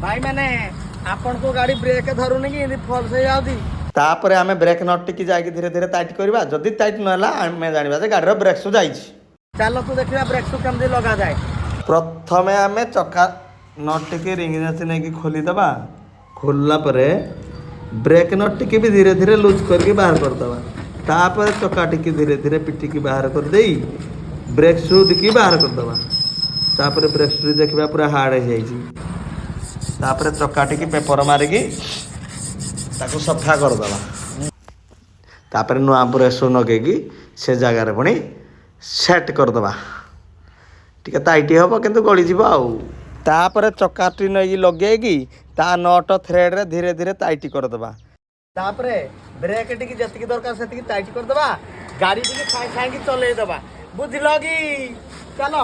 भाई मैंने आपन को गाड़ी ब्रेक धरुनी कि फॉल्स हो जाउती तापर आमे ब्रेक नट टिकी जाके धीरे धीरे टाइट करबा जदी टाइट नला आमे जानिबा जे गाड़ी रो ब्रेक सु जाईछि चलो तू देखिबा ब्रेक सु केमदि लगा जाए प्रथमे आमे चक्का नट टिकी रिंग नथि नै कि खोली दबा खोलला परे ब्रेक नट टिकी भी धीरे धीरे लूज करके बाहर कर दबा तापर चक्का टिकी धीरे धीरे पिटी की बाहर कर देई ब्रेक सु दिकी बाहर कर दबा तापर ब्रेक सु देखिबा पूरा हार्ड हो जाईछि तापर चक्का टिकी पेपर मारिकी ताको सफा कर दबा तापर नुआ ब्रेक सु नगेकी से जगह रे पुणी सेट कर दबा टिके टाइट हबो किंतु गळी जिवो आउ तापर चक्काटी नै लगेगी ता नट थ्रेड रे धीरे धीरे टाइट कर दबा तापर ब्रेक टिकी जतिकी दरकार सेतिकी टाइट कर दबा गाड़ी टिकी खाई खाई चले दबा बुझलो की चलो।